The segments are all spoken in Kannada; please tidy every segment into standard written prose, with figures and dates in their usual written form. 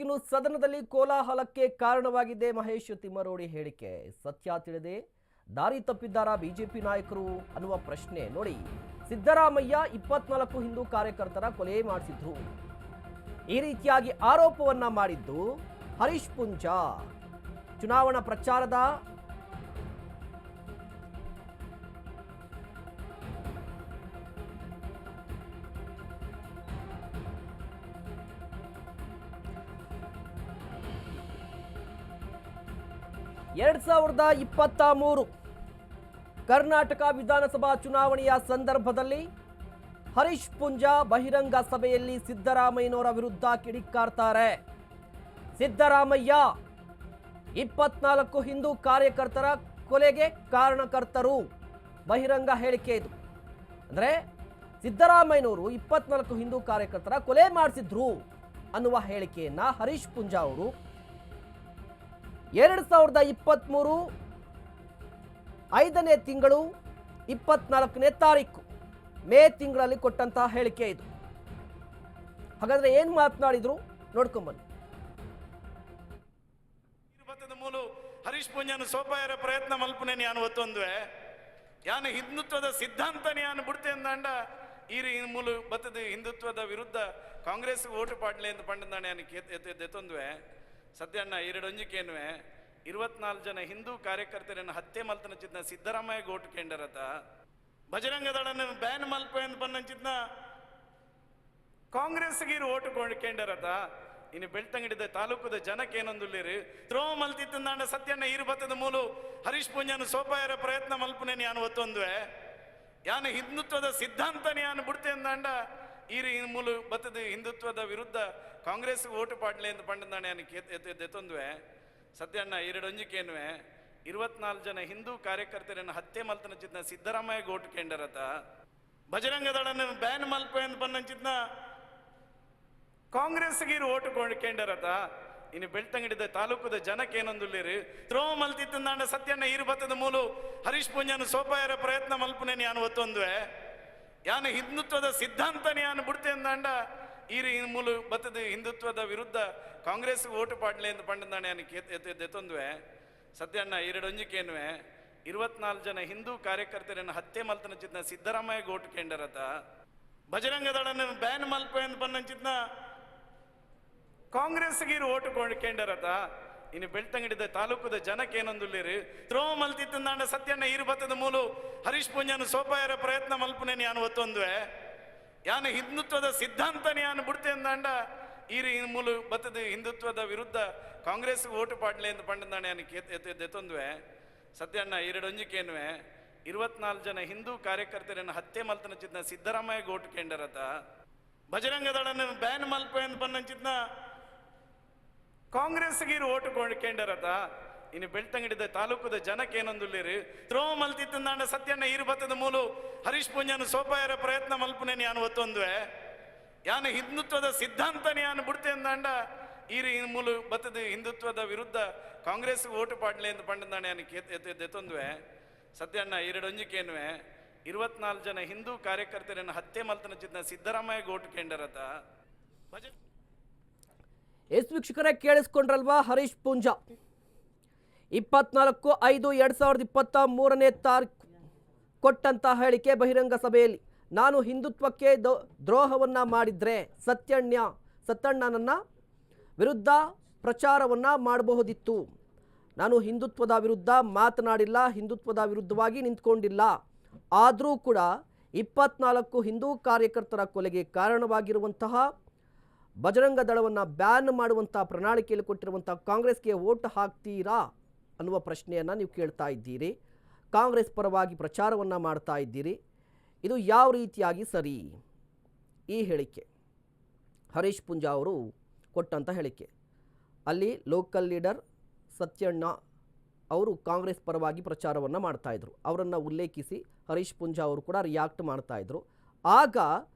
ಇನ್ನು ಸದನದಲ್ಲಿ ಕೋಲಾಹಲಕ್ಕೆ ಕಾರಣವಾಗಿದೆ ಮಹೇಶ್ ತಿಮ್ಮರೋಡಿ ಹೇಳಿಕೆ. ಸತ್ಯ ತಿಳಿದೆ ದಾರಿ ತಪ್ಪಿದ್ದಾರಾ ಬಿಜೆಪಿ ನಾಯಕರು ಅನ್ನುವ ಪ್ರಶ್ನೆ. ನೋಡಿ, ಸಿದ್ದರಾಮಯ್ಯ 24 ಹಿಂದೂ ಕಾರ್ಯಕರ್ತರ ಕೊಲೆ ಮಾಡಿಸಿದ್ರು, ಈ ರೀತಿಯಾಗಿ ಆರೋಪವನ್ನ ಮಾಡಿದ್ದು ಹರೀಶ್ ಪೂಂಜಾ. ಚುನಾವಣಾ ಪ್ರಚಾರದ ಎರಡ್ 2023 ಕರ್ನಾಟಕ ವಿಧಾನಸಭಾ ಚುನಾವಣೆಯ ಸಂದರ್ಭದಲ್ಲಿ ಹರೀಶ್ ಪೂಂಜಾ ಬಹಿರಂಗ ಸಭೆಯಲ್ಲಿ ಸಿದ್ದರಾಮಯ್ಯನವರ ವಿರುದ್ಧ ಕಿಡಿಕಾರ್ತಾರೆ. ಸಿದ್ದರಾಮಯ್ಯ 24 ಹಿಂದೂ ಕಾರ್ಯಕರ್ತರ ಕೊಲೆಗೆ ಕಾರಣಕರ್ತರು. ಬಹಿರಂಗ ಹೇಳಿಕೆ ಇದು. ಅಂದರೆ ಸಿದ್ದರಾಮಯ್ಯನವರು 24 ಹಿಂದೂ ಕಾರ್ಯಕರ್ತರ ಕೊಲೆ ಮಾಡಿಸಿದ್ರು ಅನ್ನುವ ಹೇಳಿಕೆಯನ್ನ ಹರೀಶ್ ಪೂಂಜಾ ಅವರು 2023 5ನೇ ತಿಂಗಳು 24ನೇ ತಾರೀಕು ಮೇ ತಿಂಗಳಲ್ಲಿ ಕೊಟ್ಟಂತಹ ಹೇಳಿಕೆ ಇದು. ಹಾಗಾದ್ರೆ ಏನು ಮಾತನಾಡಿದ್ರು ನೋಡ್ಕೊಂಬನ್ನಿ. ಮೂಲು ಹರೀಶ್ ಪೂಂಜಾನು ಸೋಪಾಯರ ಪ್ರಯತ್ನ ಮಲ್ಪನೆ ನಾನು ಒತ್ತೊಂದುವೆ ಯಾನು ಹಿಂದುತ್ವದ ಸಿದ್ಧಾಂತ ನಾನು ಬಿಡ್ತೆ ಅಂದಾಂಡ ಈ ಮೂಲು ಬತ್ತದ ಹಿಂದುತ್ವದ ವಿರುದ್ಧ ಕಾಂಗ್ರೆಸ್ ಓಟು ಪಾಡ್ಲೆ ಅಂತ ಪಂಡದಾನೆ ಎತ್ತೊಂದುವೆ ಸದ್ಯಣ್ಣ 2 ಒಂಜಿಕೇನುವೆ 24 ಜನ ಹಿಂದೂ ಕಾರ್ಯಕರ್ತರನ್ನು ಹತ್ಯೆ ಮಲ್ತನ ಚಿತ್ನ ಸಿದ್ದರಾಮಯ್ಯ ಓಟು ಕೇಂದ್ರತ ಬಜರಂಗ ದಳನ ಬ್ಯಾನ್ ಮಲ್ಪ ಎಂದು ಪನ್ನಂಚಿತ್ನ ಕಾಂಗ್ರೆಸ್ಗೆ ಓಟು ಕೇಂದ್ರತ ಇನ್ನು ಬೆಳ್ತಂಗಡಿದ ತಾಲೂಕದ ಜನಕ್ಕೆ ಏನೊಂದುಲ್ಲಿರಿ ತ್ರೋ ಮಲ್ತಿತ್ತಂದಾಂಡ ಸತ್ಯಣ್ಣ ಬತ್ತದ ಮೂಲು ಹರೀಶ್ ಪೂಂಜಾನು ಸೋಪಾಯರ ಪ್ರಯತ್ನ ಮಲ್ಪನೆ ನಾನು ಒತ್ತೊಂದುವೆ ಯಾನು ಹಿಂದುತ್ವದ ಸಿದ್ಧಾಂತ ನಾನು ಬಿಡ್ತೆ ಅಂದಾಂಡ ಈ ಮೂಲು ಬತ್ತದ ಹಿಂದುತ್ವದ ವಿರುದ್ಧ ಕಾಂಗ್ರೆಸ್ ಓಟು ಪಾಡ್ಲೆ ಅಂತ ಪಂಡದಾನೆ ಎತ್ತೊಂದುವೆ ಸದ್ಯಣ್ಣ 2 ಒಂಜಿಕೇನುವೆ 24 ಜನ ಹಿಂದೂ ಕಾರ್ಯಕರ್ತರನ್ನು ಹತ್ಯೆ ಮಲ್ತನ ಚಿತ್ನ ಸಿದ್ದರಾಮಯ್ಯ ಓಟು ಕೇಂದ್ರತ ಬಜರಂಗ ದಳನ ಬ್ಯಾನ್ ಮಲ್ಪ ಎಂದು ಪನ್ನಂಚಿತ್ನ ಕಾಂಗ್ರೆಸ್ಗೆ ಓಟು ಕೇಂದ್ರತ ಇನ್ನು ಬೆಳ್ತಂಗಡಿದ ತಾಲೂಕದ ಜನಕ್ಕೆ ಏನೊಂದುಲ್ಲಿರಿ ತ್ರೋ ಮಲ್ತಿತ್ತಂದಾಂಡ ಸತ್ಯಣ್ಣ ಬತ್ತದ ಮೂಲು ಹರೀಶ್ ಪೂಂಜಾನು ಸೋಪಾಯರ ಪ್ರಯತ್ನ ಮಲ್ಪನೆ ನಾನು ಒತ್ತೊಂದುವೆ ಯಾನು ಹಿಂದುತ್ವದ ಸಿದ್ಧಾಂತ ನಾನು ಬಿಡ್ತೆ ಅಂದಾಂಡ ಈ ಮೂಲು ಬತ್ತದ ಹಿಂದುತ್ವದ ವಿರುದ್ಧ ಕಾಂಗ್ರೆಸ್ ಓಟು ಪಾಡ್ಲೆ ಅಂತ ಪಂಡದಾನೆ ಎತ್ತೊಂದುವೆ ಸದ್ಯಣ್ಣ 2 ಒಂಜಿಕೇನುವೆ 24 ಜನ ಹಿಂದೂ ಕಾರ್ಯಕರ್ತರನ್ನು ಹತ್ಯೆ ಮಲ್ತನ ಚಿತ್ನ ಸಿದ್ದರಾಮಯ್ಯ ಓಟು ಕೇಂದ್ರತ ಬಜರಂಗ ದಳನ ಬ್ಯಾನ್ ಮಲ್ಪ ಎಂದು ಪನ್ನಂಚಿತ್ನ ಕಾಂಗ್ರೆಸ್ಗೆ ಓಟು ಕೇಂದ್ರತ ಇನ್ನು ಬೆಳ್ತಂಗಡಿದ ತಾಲೂಕದ ಜನಕ್ಕೆ ಏನೊಂದುಲ್ಲಿರಿ ತ್ರೋ ಮಲ್ತಿತ್ತಂದಾಂಡ ಸತ್ಯಣ್ಣ ಬತ್ತದ ಮೂಲು ಹರೀಶ್ ಪೂಂಜಾನು ಸೋಪಾಯರ ಪ್ರಯತ್ನ ಮಲ್ಪನೆ ನಾನು ಒತ್ತೊಂದುವೆ ಯಾನು ಹಿಂದುತ್ವದ ಸಿದ್ಧಾಂತ ನಾನು ಬಿಡ್ತೆ ಅಂದಾಂಡ ಈ ಮೂಲು ಬತ್ತದ ಹಿಂದುತ್ವದ ವಿರುದ್ಧ ಕಾಂಗ್ರೆಸ್ ಓಟು ಪಾಡ್ಲೆ ಅಂತ ಪಂಡದಾನೆ ಎತ್ತೊಂದುವೆ ಸದ್ಯಣ್ಣ 2 ಒಂಜಿಕೇನುವೆ 24 ಜನ ಹಿಂದೂ ಕಾರ್ಯಕರ್ತರನ್ನು ಹತ್ಯೆ ಮಲ್ತನ ಚಿತ್ನ ಸಿದ್ದರಾಮಯ್ಯ ಓಟು ಕೇಂದ್ರತ ಬಜರಂಗ ದಳನ ಬ್ಯಾನ್ ಮಲ್ಪ ಎಂದು ಪನ್ನಂಚಿತ್ನ ಕಾಂಗ್ರೆಸ್ಗೆ ಓಟು ಕೇಂದ್ರತ ಇನ್ನು ಬೆಳ್ತಂಗಡಿದ ತಾಲೂಕದ ಜನಕ್ಕೆ ಏನೊಂದುಲ್ಲಿರಿ ತ್ರೋ ಮಲ್ತಿತ್ತಂದಾಂಡ ಸತ್ಯಣ್ಣ ಬತ್ತದ ಮೂಲು ಹರೀಶ್ ಪೂಂಜಾನು ಸೋಪಾಯರ ಪ್ರಯತ್ನ ಮಲ್ಪನೆ ನಾನು ಒತ್ತೊಂದುವೆ ಯಾನು ಹಿಂದುತ್ವದ ಸಿದ್ಧಾಂತ ನಾನು ಬಿಡ್ತೆ ಅಂದಾಂಡ ಈ ಮೂಲು ಬತ್ತದ ಹಿಂದುತ್ವದ ವಿರುದ್ಧ ಕಾಂಗ್ರೆಸ್ ಓಟು ಪಾಡ್ಲೆ ಅಂತ ಪಂಡದಾನೆ ಎತ್ತೊಂದುವೆ ಸದ್ಯಣ್ಣ 2 ಒಂಜಿಕೇನುವೆ 24 ಜನ ಹಿಂದೂ ಕಾರ್ಯಕರ್ತರನ್ನು ಹತ್ಯೆ ಮಲ್ತನ ಚಿತ್ನ ಸಿದ್ದರಾಮಯ್ಯ ಓಟು ಕೇಂದ್ರತ ವೀಕ್ಷಕರೇ, ಕೇಳಿಸ್ಕೊಂಡ್ರಲ್ವಾ? ಹರೀಶ್ ಪೂಂಜಾ 24/5/2023ನೇ ತಾರೀಕು ಕೊಟ್ಟಂತ ಹೇಳಿಕೆ ಬಹಿರಂಗ ಸಭೆಯಲ್ಲಿ. ನಾನು ಹಿಂದುತ್ವಕ್ಕೆ ದ್ರೋಹವನ್ನ ಮಾಡಿದ್ರೆ ಸತ್ತಣ್ಣನನ್ನ ವಿರುದ್ಧ ಪ್ರಚಾರವನ್ನ ಮಾಡಬಹುದಿತ್ತು. ನಾನು ಹಿಂದುತ್ವದ ವಿರುದ್ಧ ಮಾತನಾಡಿಲ್ಲ, ಹಿಂದುತ್ವದ ವಿರುದ್ಧವಾಗಿ ನಿಂತ್ಕೊಂಡಿಲ್ಲ. ಆದರೂ ಕೂಡ 24 ಹಿಂದೂ ಕಾರ್ಯಕರ್ತರ ಕೊಲೆಗೆ ಕಾರಣವಾಗಿರುವಂತಹ ಬಜರಂಗ ದಳವನ್ನು ಬ್ಯಾನ್ ಮಾಡುವಂಥ ಪ್ರಣಾಳಿಕೆಯಲ್ಲಿ ಕೊಟ್ಟಿರುವಂಥ ಕಾಂಗ್ರೆಸ್ಗೆ ವೋಟ್ ಹಾಕ್ತೀರಾ ಅನ್ನುವ ಪ್ರಶ್ನೆಯನ್ನು ನೀವು ಕೇಳ್ತಾ ಇದ್ದೀರಿ. ಕಾಂಗ್ರೆಸ್ ಪರವಾಗಿ ಪ್ರಚಾರವನ್ನು ಮಾಡ್ತಾ ಇದ್ದೀರಿ. ಇದು ಯಾವ ರೀತಿಯಾಗಿ ಸರಿ? ಈ ಹೇಳಿಕೆ ಹರೀಶ್ ಪೂಂಜಾ ಅವರು ಕೊಟ್ಟಂಥ ಹೇಳಿಕೆ. ಅಲ್ಲಿ ಲೋಕಲ್ ಲೀಡರ್ ಸತ್ಯಣ್ಣ ಅವರು ಕಾಂಗ್ರೆಸ್ ಪರವಾಗಿ ಪ್ರಚಾರವನ್ನು ಮಾಡ್ತಾಯಿದ್ರು. ಅವರನ್ನು ಉಲ್ಲೇಖಿಸಿ ಹರೀಶ್ ಪೂಂಜಾ ಅವರು ಕೂಡ ರಿಯಾಕ್ಟ್ ಮಾಡ್ತಾಯಿದ್ರು. ಆಗ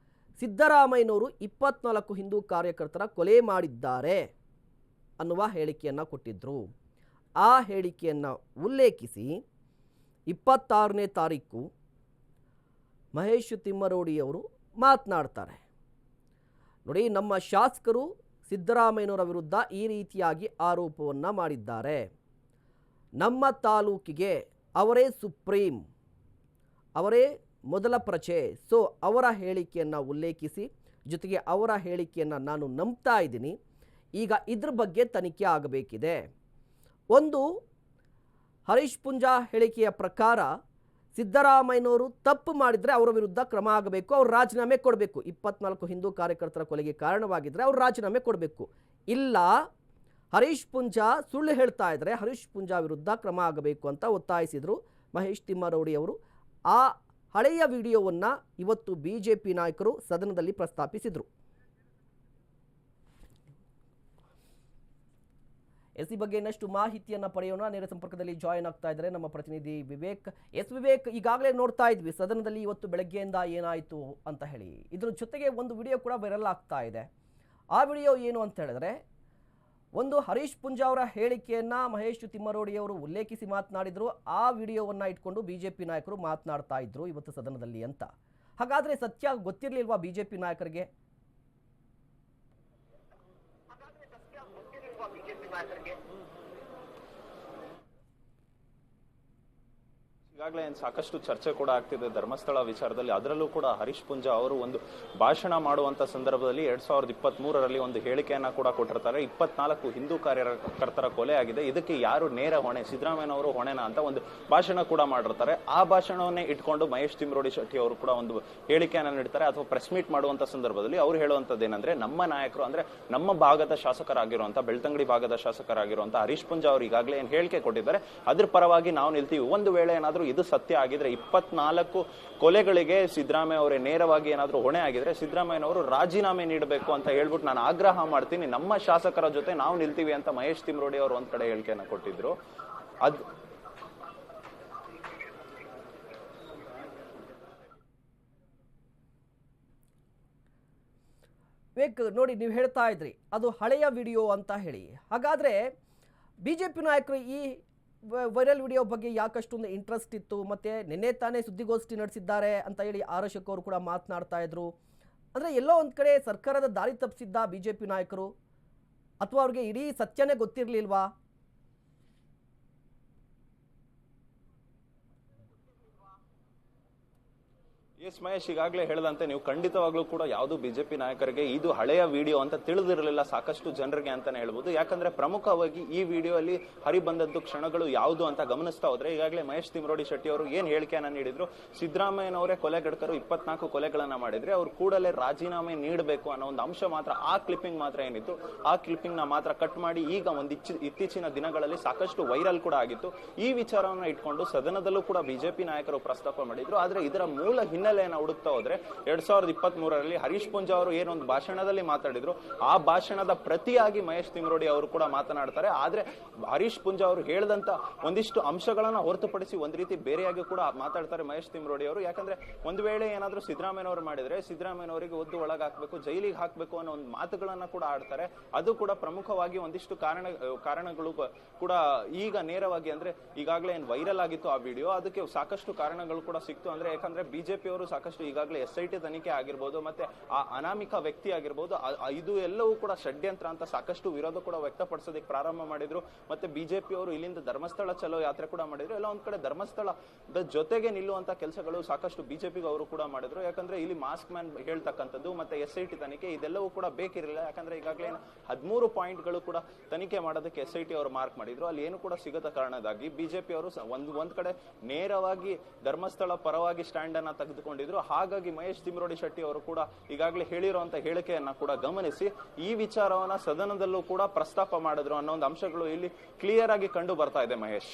ಸಿದ್ದರಾಮಯ್ಯನವರು 24 ಹಿಂದೂ ಕಾರ್ಯಕರ್ತರ ಕೊಲೆ ಮಾಡಿದ್ದಾರೆ ಅನ್ನುವ ಹೇಳಿಕೆಯನ್ನು ಕೊಟ್ಟಿದ್ದರು. ಆ ಹೇಳಿಕೆಯನ್ನು ಉಲ್ಲೇಖಿಸಿ 26ನೇ ತಾರೀಕು ಮಹೇಶ್ ತಿಮ್ಮರೋಡಿ ಅವರು ಮಾತನಾಡ್ತಾರೆ. ನೋಡಿ, ನಮ್ಮ ಶಾಸಕರು ಸಿದ್ದರಾಮಯ್ಯನವರ ವಿರುದ್ಧ ಈ ರೀತಿಯಾಗಿ ಆರೋಪವನ್ನು ಮಾಡಿದ್ದಾರೆ. ನಮ್ಮ ತಾಲೂಕಿಗೆ ಅವರೇ ಸುಪ್ರೀಂ, ಅವರೇ ಮೊದಲ ಪ್ರಜೆ. ಸೊ ಅವರ ಹೇಳಿಕೆಯನ್ನು ಉಲ್ಲೇಖಿಸಿ, ಜೊತೆಗೆ ಅವರ ಹೇಳಿಕೆಯನ್ನು ನಾನು ನಂಬ್ತಾ ಇದ್ದೀನಿ. ಈಗ ಇದ್ರ ಬಗ್ಗೆ ತನಿಖೆ ಆಗಬೇಕಿದೆ. ಒಂದು, ಹರೀಶ್ ಪೂಂಜಾ ಹೇಳಿಕೆಯ ಪ್ರಕಾರ ಸಿದ್ದರಾಮಯ್ಯನವರು ತಪ್ಪು ಮಾಡಿದರೆ ಅವರ ವಿರುದ್ಧ ಕ್ರಮ ಆಗಬೇಕು, ಅವ್ರು ರಾಜೀನಾಮೆ ಕೊಡಬೇಕು. 24 ಹಿಂದೂ ಕಾರ್ಯಕರ್ತರ ಕೊಲೆಗೆ ಕಾರಣವಾಗಿದ್ದರೆ ಅವ್ರು ರಾಜೀನಾಮೆ ಕೊಡಬೇಕು. ಇಲ್ಲ, ಹರೀಶ್ ಪೂಂಜಾ ಸುಳ್ಳು ಹೇಳ್ತಾ ಇದ್ದರೆ ಹರೀಶ್ ಪೂಂಜಾ ವಿರುದ್ಧ ಕ್ರಮ ಆಗಬೇಕು ಅಂತ ಒತ್ತಾಯಿಸಿದರು ಮಹೇಶ್ ತಿಮ್ಮಾರೋಡಿ ಅವರು. ಆ ಹಳೆಯ ವಿಡಿಯೋವನ್ನು ಇವತ್ತು ಬಿಜೆಪಿ ನಾಯಕರು ಸದನದಲ್ಲಿ ಪ್ರಸ್ತಾಪಿಸಿದರು. ಈ ಬಗ್ಗೆ ಇನ್ನಷ್ಟು ಮಾಹಿತಿಯನ್ನು ಪಡೆಯೋಣ. ನೇರ ಸಂಪರ್ಕದಲ್ಲಿ ಜಾಯಿನ್ ಆಗ್ತಾ ಇದ್ದಾರೆ ನಮ್ಮ ಪ್ರತಿನಿಧಿ ವಿವೇಕ್. ವಿವೇಕ್, ಈಗಾಗಲೇ ನೋಡ್ತಾ ಇದ್ವಿ ಸದನದಲ್ಲಿ ಇವತ್ತು ಬೆಳಗ್ಗೆಯಿಂದ ಏನಾಯಿತು ಅಂತ ಹೇಳಿ. ಇದ್ರ ಜೊತೆಗೆ ಒಂದು ವಿಡಿಯೋ ಕೂಡ ವೈರಲ್ ಆಗ್ತಾ ಇದೆ. ಆ ವಿಡಿಯೋ ಏನು ಅಂತ ಹೇಳಿದ್ರೆ, ಒಂದು ಹರೀಶ್ ಪೂಂಜಾ ಅವರ ಹೇಳಿಕೆಯನ್ನು ಮಹೇಶ್ ತಿಮ್ಮಾರೋಡಿ ಅವರು ಉಲ್ಲೇಖಿಸಿ ಮಾತನಾಡಿದ್ರು. ಆ ವಿಡಿಯೋವನ್ನು ಇಟ್ಕೊಂಡು ಬಿಜೆಪಿ ನಾಯಕರು ಮಾತನಾಡ್ತಾ ಇದ್ರು ಇವತ್ತು ಸದನದಲ್ಲಿ ಅಂತ. ಹಾಗಾದ್ರೆ ಸತ್ಯ ಗೊತ್ತಿರಲಿಲ್ವಾ ಬಿಜೆಪಿ ನಾಯಕರಿಗೆ? ಈಗಾಗಲೇ ಸಾಕಷ್ಟು ಚರ್ಚೆ ಕೂಡ ಆಗ್ತಿದೆ ಧರ್ಮಸ್ಥಳ ವಿಚಾರದಲ್ಲಿ. ಅದರಲ್ಲೂ ಕೂಡ ಹರೀಶ್ ಪೂಂಜಾ ಅವರು ಒಂದು ಭಾಷಣ ಮಾಡುವಂತ ಸಂದರ್ಭದಲ್ಲಿ 2023ರಲ್ಲಿ ಒಂದು ಹೇಳಿಕೆಯನ್ನ ಕೂಡ ಕೊಟ್ಟಿರ್ತಾರೆ. 24 ಹಿಂದೂ ಕಾರ್ಯಕರ್ತರ ಕೊಲೆ ಆಗಿದೆ, ಇದಕ್ಕೆ ಯಾರು ನೇರ ಹೊಣೆ, ಸಿದ್ದರಾಮಯ್ಯನವರು ಹೊಣೆನಾ ಅಂತ ಒಂದು ಭಾಷಣ ಕೂಡ ಮಾಡಿರ್ತಾರೆ. ಆ ಭಾಷಣವನ್ನೇ ಇಟ್ಕೊಂಡು ಮಹೇಶ್ ತಿಮ್ಮಾರೋಡಿ ಶೆಟ್ಟಿ ಅವರು ಕೂಡ ಒಂದು ಹೇಳಿಕೆಯನ್ನ ನೀಡ್ತಾರೆ. ಅಥವಾ ಪ್ರೆಸ್ ಮೀಟ್ ಮಾಡುವಂತ ಸಂದರ್ಭದಲ್ಲಿ ಅವ್ರು ಹೇಳುವಂತದ್ದು ಏನಂದ್ರೆ, ನಮ್ಮ ನಾಯಕರು ಅಂದ್ರೆ ನಮ್ಮ ಭಾಗದ ಶಾಸಕರಾಗಿರುವಂತ, ಬೆಳ್ತಂಗಡಿ ಭಾಗದ ಶಾಸಕರಾಗಿರುವಂತ ಹರೀಶ್ ಪೂಂಜಾ ಅವರು ಈಗಾಗಲೇ ಏನ್ ಹೇಳಿಕೆ ಕೊಟ್ಟಿದ್ದಾರೆ ಅದ್ರ ಪರವಾಗಿ ನಾವು ನಿಲ್ತೀವಿ. ಒಂದು ವೇಳೆ ಏನಾದ್ರೂ ಇದು ಸತ್ಯ ಆಗಿದ್ರೆ 24 ಕೊಲೆಗಳಿಗೆ ಸಿದ್ದರಾಮಯ್ಯ ಅವರೇ ನೇರವಾಗಿ ಏನಾದ್ರೂ ಹೊಣೆ ಆಗಿದ್ರೆ ಸಿದ್ದರಾಮಯ್ಯನವರು ರಾಜೀನಾಮೆ ನೀಡಬೇಕು ಅಂತ ಹೇಳ್ಬಿಟ್ಟು ನಾನು ಆಗ್ರಹ ಮಾಡ್ತೀನಿ, ನಮ್ಮ ಶಾಸಕರ ಜೊತೆ ನಾವು ನಿಲ್ತೀವಿ ಅಂತ ಮಹೇಶ್ ತಿಮ್ಮಾರೋಡಿ ಅವರು ಒಂದ್ ಕಡೆ ಹೇಳಿಕೆಯನ್ನ ಕೊಟ್ಟಿದ್ರು. ನೋಡಿ, ನೀವು ಹೇಳ್ತಾ ಇದ್ರಿ ಅದು ಹಳೆಯ ವಿಡಿಯೋ ಅಂತ ಹೇಳಿ. ಹಾಗಾದ್ರೆ ಬಿಜೆಪಿ ನಾಯಕರು ಈ ವೈರಲ್ ವಿಡಿಯೋ ಬಗ್ಗೆ ಯಾಕಷ್ಟೊಂದು ಇಂಟ್ರೆಸ್ಟ್ ಇತ್ತು? ಮತ್ತೆ ನಿನ್ನೆ ತಾನೇ ಸುದ್ದಿಗೋಷ್ಠಿ ನಡೆಸಿದ್ದಾರೆ ಅಂತ ಹೇಳಿ ಆರಶಕ್ ಅವರು ಕೂಡ ಮಾತನಾಡ್ತಾ ಇದ್ರು. ಅಂದರೆ ಎಲ್ಲೋ ಒಂದು ಕಡೆ ಸರ್ಕಾರದ ದಾರಿ ತಪ್ಪಿಸಿದ್ದ ಬಿಜೆಪಿ ನಾಯಕರು, ಅಥವಾ ಅವ್ರಿಗೆ ಇಡೀ ಸತ್ಯನೇ ಗೊತ್ತಿರಲಿಲ್ವಾ? ಎಸ್ ಮಹೇಶ್, ಈಗಾಗಲೇ ಹೇಳಿದಂತೆ ನೀವು ಖಂಡಿತವಾಗ್ಲೂ ಕೂಡ ಯಾವುದು ಬಿಜೆಪಿ ನಾಯಕರಿಗೆ ಇದು ಹಳೆಯ ವಿಡಿಯೋ ಅಂತ ತಿಳಿದಿರಲಿಲ್ಲ ಸಾಕಷ್ಟು ಜನರಿಗೆ ಅಂತಾನೆ ಹೇಳ್ಬೋದು. ಯಾಕಂದ್ರೆ ಪ್ರಮುಖವಾಗಿ ಈ ವಿಡಿಯೋ ಅಲ್ಲಿ ಹರಿ ಬಂದದ್ದು ಕ್ಷಣಗಳು ಯಾವುದು ಅಂತ ಗಮನಿಸ್ತಾ ಹೋದ್ರೆ, ಈಗಾಗಲೇ ಮಹೇಶ್ ತಿಮ್ಮಾರೋಡಿ ಶೆಟ್ಟಿ ಅವರು ಏನ್ ಹೇಳಿಕೆಯನ್ನ ನೀಡಿದ್ರು, ಸಿದ್ದರಾಮಯ್ಯನವರೇ ಕೊಲೆಗಡಕರು 24 ಕೊಲೆಗಳನ್ನ ಮಾಡಿದ್ರೆ ಅವ್ರು ಕೂಡಲೇ ರಾಜೀನಾಮೆ ನೀಡಬೇಕು ಅನ್ನೋ ಒಂದು ಅಂಶ ಮಾತ್ರ, ಆ ಕ್ಲಿಪ್ಪಿಂಗ್ ಮಾತ್ರ ಏನಿತ್ತು ಆ ಕ್ಲಿಪ್ಪಿಂಗ್ ನ ಮಾತ್ರ ಕಟ್ ಮಾಡಿ ಈಗ ಒಂದು ಇತ್ತೀಚಿನ ದಿನಗಳಲ್ಲಿ ಸಾಕಷ್ಟು ವೈರಲ್ ಕೂಡ ಆಗಿತ್ತು. ಈ ವಿಚಾರವನ್ನ ಇಟ್ಕೊಂಡು ಸದನದಲ್ಲೂ ಕೂಡ ಬಿಜೆಪಿ ನಾಯಕರು ಪ್ರಸ್ತಾಪ ಮಾಡಿದ್ರು. ಆದ್ರೆ ಇದರ ಮೂಲ ಹಿನ್ನೆಲೆಯನ್ನ ಹುಡುಕ್ತಾ ಹೋದ್ರೆ 2023ರಲ್ಲಿ ಹರೀಶ್ ಪೂಂಜಾ ಅವರು ಏನೊಂದು ಭಾಷಣದಲ್ಲಿ ಮಾತಾಡಿದ್ರು, ಆ ಭಾಷಣದ ಪ್ರತಿಯಾಗಿ ಮಹೇಶ್ ತಿಮ್ಮಾರೋಡಿ ಅವರು ಕೂಡ ಮಾತನಾಡ್ತಾರೆ. ಆದ್ರೆ ಹರೀಶ್ ಪೂಂಜಾ ಅವರು ಹೇಳಿದಂತ ಒಂದಿಷ್ಟು ಅಂಶಗಳನ್ನ ಹೊರತುಪಡಿಸಿ ಒಂದ್ ರೀತಿ ಬೇರೆಯಾಗಿ ಕೂಡ ಮಾತಾಡ್ತಾರೆ ಮಹೇಶ್ ತಿಮ್ಮಾರೋಡಿ ಅವರು. ಯಾಕಂದ್ರೆ ಒಂದು ವೇಳೆ ಏನಾದ್ರೂ ಸಿದ್ದರಾಮಯ್ಯನವರು ಮಾಡಿದ್ರೆ ಸಿದ್ದರಾಮಯ್ಯನವರಿಗೆ ಒದ್ದು ಒಳಗಾಕ್ಬೇಕು, ಜೈಲಿಗೆ ಹಾಕ್ಬೇಕು ಅನ್ನೋ ಒಂದು ಮಾತುಗಳನ್ನ ಕೂಡ ಆಡ್ತಾರೆ. ಅದು ಕೂಡ ಪ್ರಮುಖವಾಗಿ ಒಂದಿಷ್ಟು ಕಾರಣಗಳು ಕೂಡ ಈಗ ನೇರವಾಗಿ ಅಂದ್ರೆ ಈಗಾಗಲೇ ಏನ್ ವೈರಲ್ ಆಗಿತ್ತು ಆ ವಿಡಿಯೋ, ಅದಕ್ಕೆ ಸಾಕಷ್ಟು ಕಾರಣಗಳು ಕೂಡ ಸಿಕ್ತು. ಅಂದ್ರೆ ಯಾಕಂದ್ರೆ ಬಿಜೆಪಿ ಅವರು ಸಾಕಷ್ಟು ಈಗಾಗಲೇ SIT ತನಿಖೆ ಆಗಿರ್ಬೋದು, ಮತ್ತೆ ಆ ಅನಾಮಿಕ ವ್ಯಕ್ತಿ ಆಗಿರ್ಬೋದು, ಇದು ಎಲ್ಲವೂ ಕೂಡ ಷಡ್ಯಂತ್ರ ಅಂತ ಸಾಕಷ್ಟು ವಿರೋಧ ಕೂಡ ವ್ಯಕ್ತಪಡಿಸೋದಕ್ಕೆ ಪ್ರಾರಂಭ ಮಾಡಿದ್ರು. ಮತ್ತೆ ಬಿಜೆಪಿ ಅವರು ಇಲ್ಲಿಂದ ಧರ್ಮಸ್ಥಳ ಚಲೋ ಯಾತ್ರೆ ಕೂಡ ಮಾಡಿದ್ರು. ಎಲ್ಲ ಒಂದ್ ಕಡೆ ಧರ್ಮಸ್ಥಳದ ಜೊತೆಗೆ ನಿಲ್ಲುವಂತ ಕೆಲಸಗಳು ಸಾಕಷ್ಟು ಬಿಜೆಪಿಗೆ ಅವರು ಕೂಡ ಮಾಡಿದ್ರು. ಯಾಕಂದ್ರೆ ಇಲ್ಲಿ ಮಾಸ್ಕ್ ಮ್ಯಾನ್ ಹೇಳ್ತಕ್ಕಂಥದ್ದು ಮತ್ತೆ SIT ತನಿಖೆ ಇದೆಲ್ಲವೂ ಕೂಡ ಬೇಕಿರಲಿಲ್ಲ. ಯಾಕಂದ್ರೆ ಈಗಾಗಲೇ 13 ಪಾಯಿಂಟ್ಗಳು ಕೂಡ ತನಿಖೆ ಮಾಡೋದಕ್ಕೆ SIT ಅವರು ಮಾರ್ಕ್ ಮಾಡಿದ್ರು. ಅಲ್ಲಿ ಏನು ಕೂಡ ಸಿಗದ ಕಾರಣದಾಗಿ ಬಿಜೆಪಿ ಅವರು ಒಂದ್ ಕಡೆ ನೇರವಾಗಿ ಧರ್ಮಸ್ಥಳ ಪರವಾಗಿ ಸ್ಟ್ಯಾಂಡ್ ಅನ್ನ ತೆಗೆದುಕೊಂಡಿದ್ರು. ಹಾಗಾಗಿ ಮಹೇಶ್ ತಿಮ್ಮಾರೋಡಿ ಶೆಟ್ಟಿ ಅವರು ಕೂಡ ಈಗಾಗಲೇ ಹೇಳಿರುವಂತ ಹೇಳಿಕೆಯನ್ನ ಕೂಡ ಗಮನಿಸಿ ಈ ವಿಚಾರವನ್ನ ಸದನದಲ್ಲೂ ಕೂಡ ಪ್ರಸ್ತಾಪ ಮಾಡಿದ್ರು ಅನ್ನೋ ಒಂದು ಅಂಶಗಳು ಇಲ್ಲಿ ಕ್ಲಿಯರ್ ಆಗಿ ಕಂಡು ಬರ್ತಾ ಇದೆ ಮಹೇಶ್.